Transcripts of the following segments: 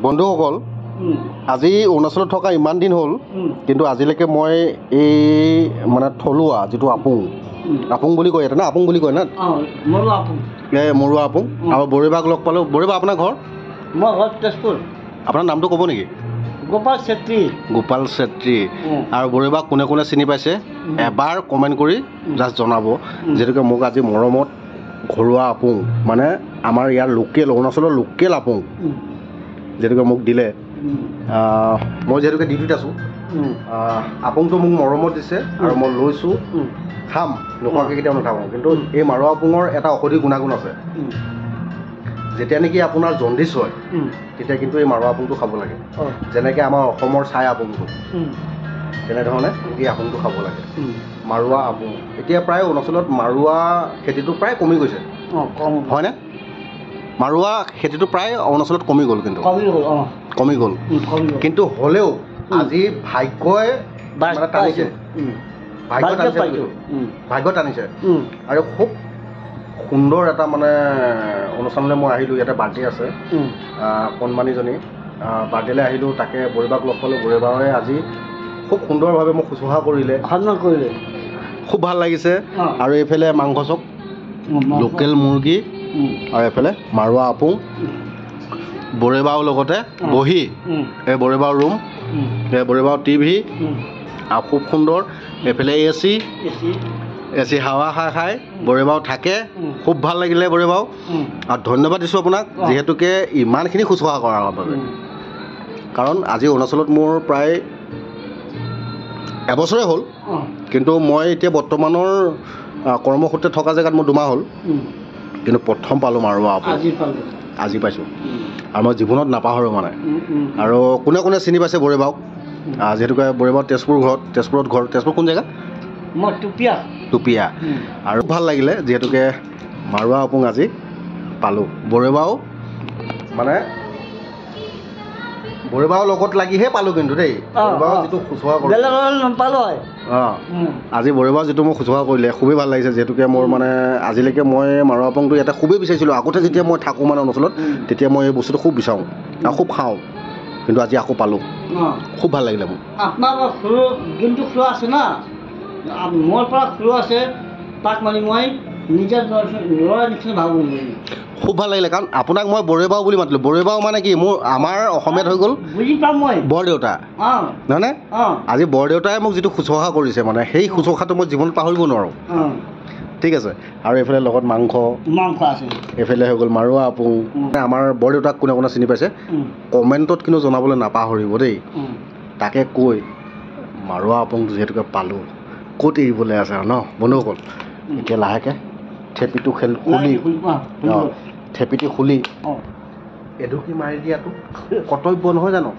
বন্ধুসকল আজি অৰুণাচলত থকা ইমান দিন হ'ল কিন্তু আজিলৈকে মই এই মানে থলুৱা যিটো আপুং বুলি কয় এটা না আপুং বুলি কয় না মৰুৱা আপুং আৰু বৰিবাক লগ পালোঁ। বৰিবা আপোনাৰ ঘৰ? মই ঘৰ তেজপুৰ। আপোনাৰ নামটো ক'ব নেকি? গোপাল চেত্ৰী। গোপাল চেত্ৰী। আৰু বৰিবাক কোনে কোনে চিনি পাইছে এবাৰ কমেণ্ট কৰি জাষ্ট জনাব, যিহেতুকে মোক আজি মৰমত ঘৰুৱা আপুং মানে আমাৰ ইয়াৰ লোকেল অৰুণাচলৰ লোকেল আপুং যিহেতুকে মোক দিলে। মই যিহেতুকে ডিউটিত আছোঁ, আপুংটো মোক মৰমত দিছে আৰু মই লৈছোঁ, খাম, নোখোৱাকৈ কেতিয়াও নাথাকোঁ। কিন্তু এই মাৰুৱা আপুঙৰ এটা ঔষধি গুণাগুণ আছে। যেতিয়া নেকি আপোনাৰ জণ্ডিছ হয় তেতিয়া কিন্তু এই মাৰুৱা আপুংটো খাব লাগে। যেনেকৈ আমাৰ অসমৰ চাই আপুংটো, তেনেধৰণে এই আপুংটো খাব লাগে। মাৰুৱা আপুং এতিয়া প্ৰায় অৰুণাচলত মাৰুৱা খেতিটো প্ৰায় কমি গৈছে, হয়নে? মাৰুৱা খেতিটো প্ৰায় অৰুণাচলত কমি গ'ল, কিন্তু কমি গ'ল। কিন্তু হ'লেও আজি ভাগ্যই টানিছে, ভাগ্য টানিছে। আৰু খুব সুন্দৰ এটা মানে অনুষ্ঠানলৈ মই আহিলোঁ। ইয়াতে বাৰ্থডে আছে কণমানিজনী, বাৰ্থডেলৈ আহিলোঁ, তাকে বৰিবাক লগ পালোঁ। বৰিবাৰে আজি খুব সুন্দৰভাৱে মোক শুশ্ৰূষা কৰিলে, খুব ভাল লাগিছে। আৰু এইফালে মাংস চপ, লোকেল মুৰ্গী, আৰু এইফালে মাৰুৱা আপুং, বৰিবাও লগতে বহি, এই বৰিবাও ৰুম, এই বৰিবাও টিভি, আৰু খুব সুন্দৰ। এইফালে এচি হাৱা খাই বৰিবাও থাকে, খুব ভাল লাগিলে বৰিবাও। আৰু ধন্যবাদ দিছোঁ আপোনাক যিহেতুকে ইমানখিনি শুশ্ৰূষা কৰাৰ বাবে। কাৰণ আজি অৰুণাচলত মোৰ প্ৰায় এবছৰে হ'ল, কিন্তু মই এতিয়া বৰ্তমানৰ কৰ্মসূত্ৰে থকা জেগাত মোৰ 2 মাহ হ'ল, কিন্তু প্ৰথম পালোঁ মাৰুৱা আপুং, আজি পাইছোঁ। আৰু মই জীৱনত নাপাহৰোঁ মানে। আৰু কোনে কোনে চিনি পাইছে বৰিবাওক, যিহেতুকে বৰিবাও তেজপুৰত ঘৰ। তেজপুৰ কোন জেগা? মই টুপিয়া। আৰু ভাল লাগিলে যিহেতুকে মাৰুৱা আপুং আজি পালোঁ। বৰিবাও মানে বৰিবাও লগত লাগিহে পালোঁ কিন্তু দেই। বৰিবাও যিটো শুশ্ৰূষা কৰিলে, আজি বৰিবাও যিটো মোক শুশ্ৰূষা কৰিলে খুবেই ভাল লাগিছে। যিহেতুকে মোৰ মানে আজিলৈকে মই মাৰুৱা আপুংটো ইয়াতে খুবেই বিচাৰিছিলোঁ। আগতে যেতিয়া মই থাকোঁ মানে অৰুণাচলত, তেতিয়া মই এই বস্তুটো খুব বিচাৰোঁ আৰু খুব খাওঁ, কিন্তু আজি আকৌ পালোঁ, খুব ভাল লাগিলে মোক। আপোনাৰ যোনটো খোৱা আছে না, মোৰ পৰা খোৱা আছে, তাক মানে মই নিজৰ ল'ৰা নিচিনা ভাবোঁ। খুব ভাল লাগিলে, কাৰণ আপোনাক মই বৰিবাও বুলি মাতিলোঁ। বৰিবাও মানে কি মোৰ আমাৰ অসমীয়াত হৈ গ'ল বুজি পাম মই বৰদেউতা, নহয়নে? আজি বৰদেউতাই মোক যিটো শুশ্ৰূষা কৰিছে মানে সেই শুশ্ৰূষাটো মই জীৱনত পাহৰিব নোৱাৰোঁ। ঠিক আছে। আৰু এইফালে লগত মাংস আছে, এইফালে হৈ গ'ল মাৰুৱা আপুং। আমাৰ বৰদেউতাক কোনে কোনে চিনি পাইছে কমেণ্টত কিন্তু জনাবলৈ নাপাহৰিব দেই। তাকে কৈ মাৰুৱা আপুংটো যিহেতুকে পালোঁ, ক'ত এৰিবলৈ আছে আৰু ন বন্ধুসকল। এতিয়া লাহেকৈ থেপিটো খুলি এডুকি মাৰি দিয়াটো কৰ্তব্য নহয় জানো?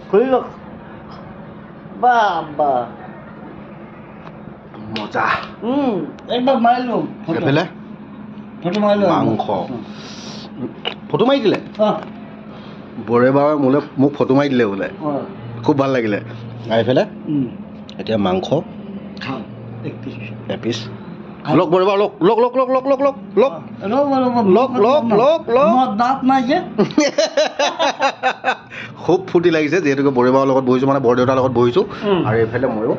মজা। এইফালে মাংস, ফটো মাৰি দিলে বৰিবাৱে মোক ফটো মাৰি দিলে বোলে, খুব ভাল লাগিলে। আৰু এইফালে এতিয়া মাংস এপিচ। লগ বৰিবা, খুব ফূৰ্তি লাগিছে যিহেতুকে বৰিবাৰ লগত বহিছোঁ, মানে বৰদেউতাৰ লগত বহিছোঁ। আৰু এইফালে ময়ো